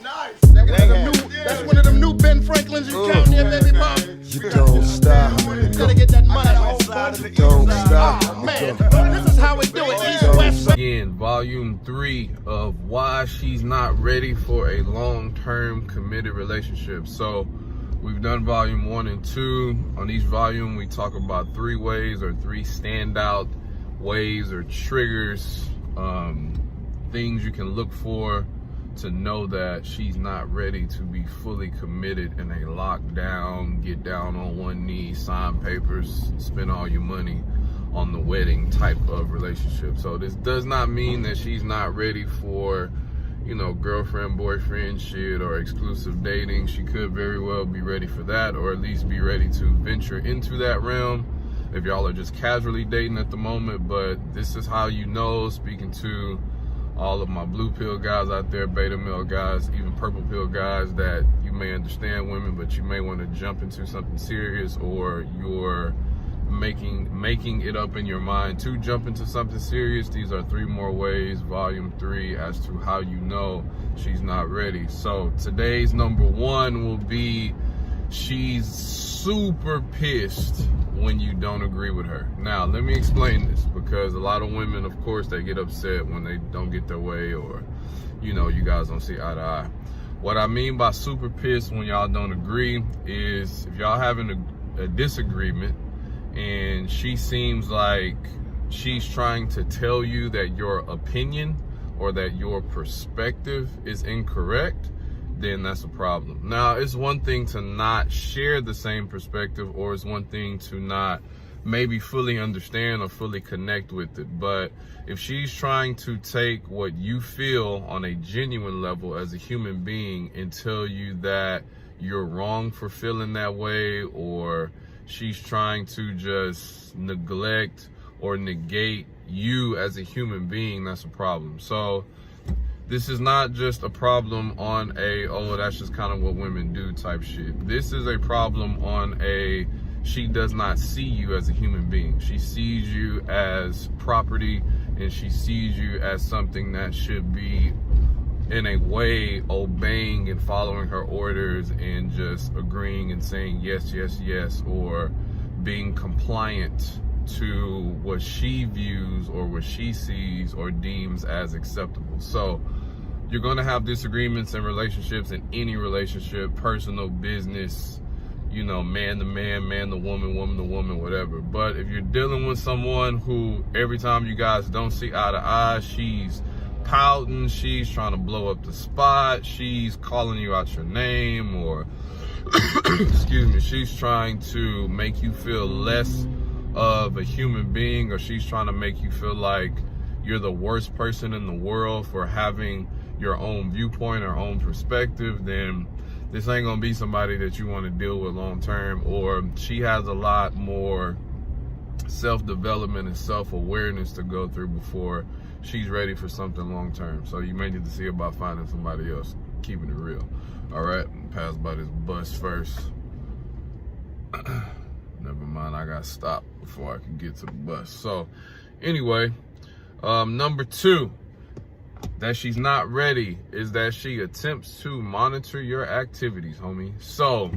Nice. That's one of them new Ben Franklins you count there, baby pop. You don't stop. Gotta get that money. You don't stop. Oh, man, this is how we do it. East, West. Again, volume 3 of why she's not ready for a long-term committed relationship. So we've done volume 1 and 2. On each volume, we talk about 3 ways or 3 standout ways or triggers, things you can look for to know that she's not ready to be fully committed in a lockdown, get down on one knee, sign papers, spend all your money on the wedding type of relationship. So this does not mean that she's not ready for, you know, girlfriend, boyfriend shit or exclusive dating. She could very well be ready for that, or at least be ready to venture into that realm if y'all are just casually dating at the moment. But this is how you know, speaking to all of my blue pill guys out there, beta male guys, even purple pill guys, that you may understand women, but you may want to jump into something serious, or you're making it up in your mind to jump into something serious. These are 3 more ways, volume 3, as to how you know she's not ready. So today's number 1 will be, she's super pissed when you don't agree with her. Now, let me explain this, because a lot of women, of course, they get upset when they don't get their way, or, you know, you guys don't see eye to eye. What I mean by super pissed when y'all don't agree is if y'all having a disagreement and she seems like she's trying to tell you that your opinion or that your perspective is incorrect, then that's a problem. Now, it's one thing to not share the same perspective, or it's one thing to not maybe fully understand or fully connect with it. But if she's trying to take what you feel on a genuine level as a human being and tell you that you're wrong for feeling that way, or she's trying to just neglect or negate you as a human being, that's a problem. So this is not just a problem on a, oh, that's just kind of what women do type shit. This is a problem on a, she does not see you as a human being. She sees you as property, and she sees you as something that should be, in a way, obeying and following her orders and just agreeing and saying yes, yes, yes, or being compliant to what she views or what she sees or deems as acceptable. So you're going to have disagreements in relationships, in any relationship, personal, business, you know, man to man, man to woman, woman to woman, whatever. But if you're dealing with someone who every time you guys don't see eye to eye, she's pouting, she's trying to blow up the spot, she's calling you out your name, or excuse me, she's trying to make you feel less of a human being, or she's trying to make you feel like you're the worst person in the world for having your own viewpoint or own perspective, then this ain't gonna be somebody that you want to deal with long term. Or she has a lot more self-development and self-awareness to go through before she's ready for something long term. So you may need to see about finding somebody else, keeping it real. All right, pass by this bus first. Never mind, I got stopped before I could get to the bus. So anyway, number 2 that she's not ready is that she attempts to monitor your activities, homie. So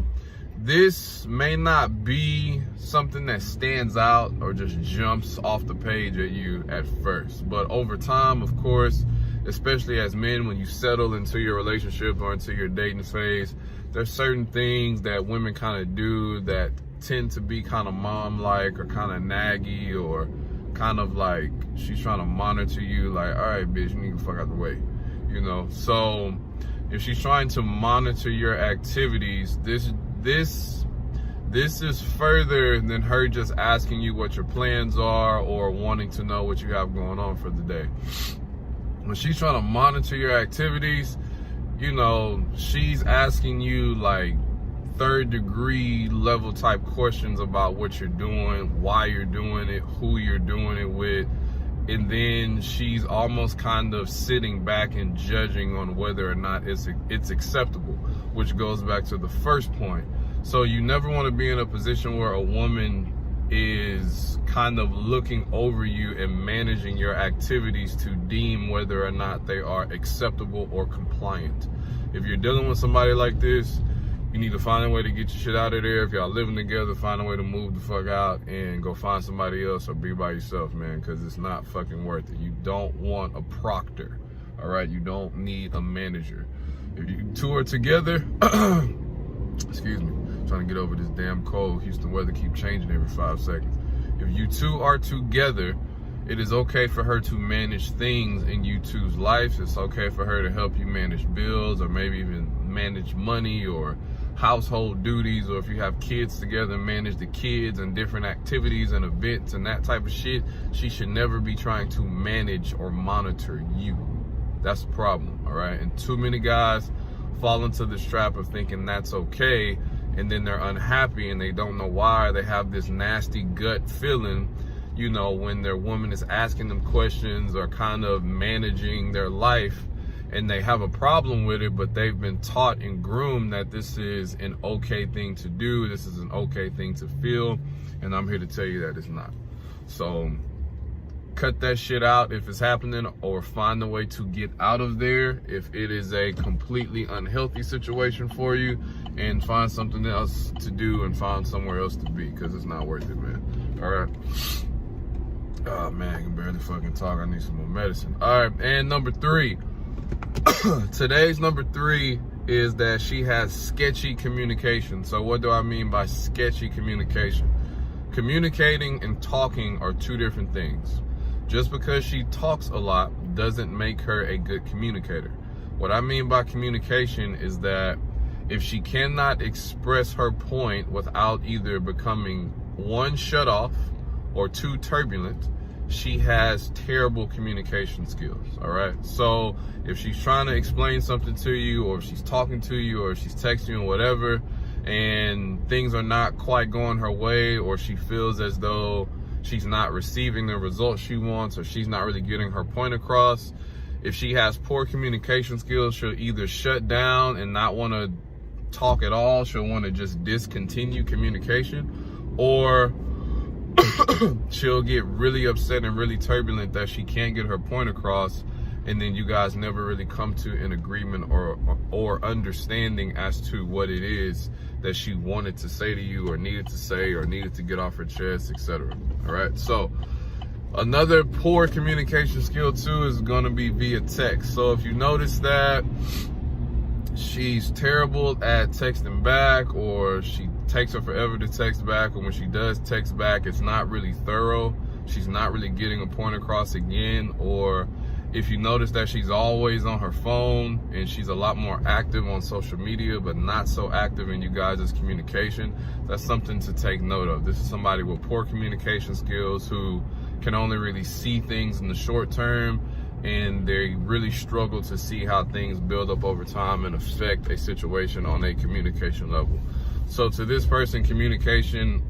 this may not be something that stands out or just jumps off the page at you at first, but over time, of course, especially as men, when you settle into your relationship or into your dating phase, there's certain things that women kind of do that tend to be kind of mom-like or kind of naggy, or kind of like she's trying to monitor you, like, all right, bitch, you need to fuck out the way, you know? So if she's trying to monitor your activities, this is further than her just asking you what your plans are or wanting to know what you have going on for the day. When she's trying to monitor your activities, you know, she's asking you like 3rd degree level type questions about what you're doing, why you're doing it, who you're doing it with. And then she's almost kind of sitting back and judging on whether or not it's acceptable, which goes back to the first point. So you never want to be in a position where a woman is kind of looking over you and managing your activities to deem whether or not they are acceptable or compliant. If you're dealing with somebody like this, you need to find a way to get your shit out of there. If y'all living together, find a way to move the fuck out and go find somebody else or be by yourself, man, because it's not fucking worth it. You don't want a proctor, all right? You don't need a manager. If you two are together, excuse me, I'm trying to get over this damn cold. Houston weather keep changing every 5 seconds. If you two are together, it is okay for her to manage things in you two's lives. It's okay for her to help you manage bills or maybe even manage money or household duties, or if you have kids together, manage the kids and different activities and events and that type of shit. She should never be trying to manage or monitor you. That's the problem, all right? And too many guys fall into this trap of thinking that's okay, and then they're unhappy and they don't know why. They have this nasty gut feeling, you know, when their woman is asking them questions or kind of managing their life, and they have a problem with it, but they've been taught and groomed that this is an okay thing to do, this is an okay thing to feel, and I'm here to tell you that it's not. So cut that shit out if it's happening, or find a way to get out of there if it is a completely unhealthy situation for you, and find something else to do and find somewhere else to be, because it's not worth it, man. All right. Oh man, I can barely fucking talk. I need some more medicine. All right, and number 3. Today's number 3 is that she has sketchy communication. So what do I mean by sketchy communication? Communicating and talking are 2 different things. Just because she talks a lot doesn't make her a good communicator. What I mean by communication is that if she cannot express her point without either becoming 1, shut off, or 2, turbulent, she has terrible communication skills, all right? So if she's trying to explain something to you, or if she's talking to you, or if she's texting you or whatever, and things are not quite going her way, or she feels as though she's not receiving the results she wants, or she's not really getting her point across, if she has poor communication skills, she'll either shut down and not want to talk at all, she'll want to just discontinue communication, or she'll get really upset and really turbulent that she can't get her point across, and then you guys never really come to an agreement or understanding as to what it is that she wanted to say to you, or needed to say, or needed to get off her chest, etc. All right, so another poor communication skill too is going to be via text. So if you notice that she's terrible at texting back, or she takes her forever to text back, or when she does text back, it's not really thorough, she's not really getting a point across again, or if you notice that she's always on her phone and she's a lot more active on social media but not so active in you guys' communication, that's something to take note of. This is somebody with poor communication skills who can only really see things in the short term, and they really struggle to see how things build up over time and affect a situation on a communication level. So to this person, communication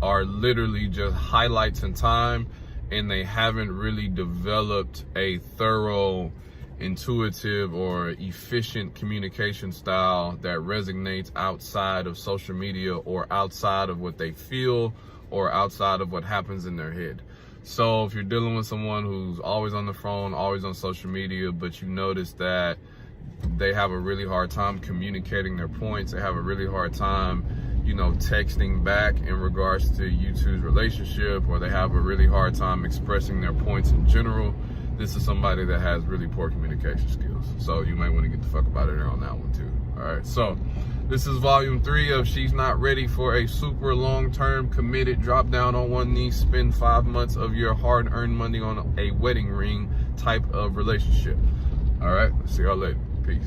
are literally just highlights in time, and they haven't really developed a thorough, intuitive, or efficient communication style that resonates outside of social media, or outside of what they feel, or outside of what happens in their head. So if you're dealing with someone who's always on the phone, always on social media, but you notice that they have a really hard time communicating their points, they have a really hard time, you know, texting back in regards to you two's relationship, or they have a really hard time expressing their points in general, this is somebody that has really poor communication skills. So you might want to get the fuck up out of there on that one too. All right, so this is volume 3 of She's Not Ready for a Super Long-Term Committed Drop Down on One Knee, Spend 5 months of your hard-earned money on a wedding ring type of relationship. All right, see y'all later. Peace.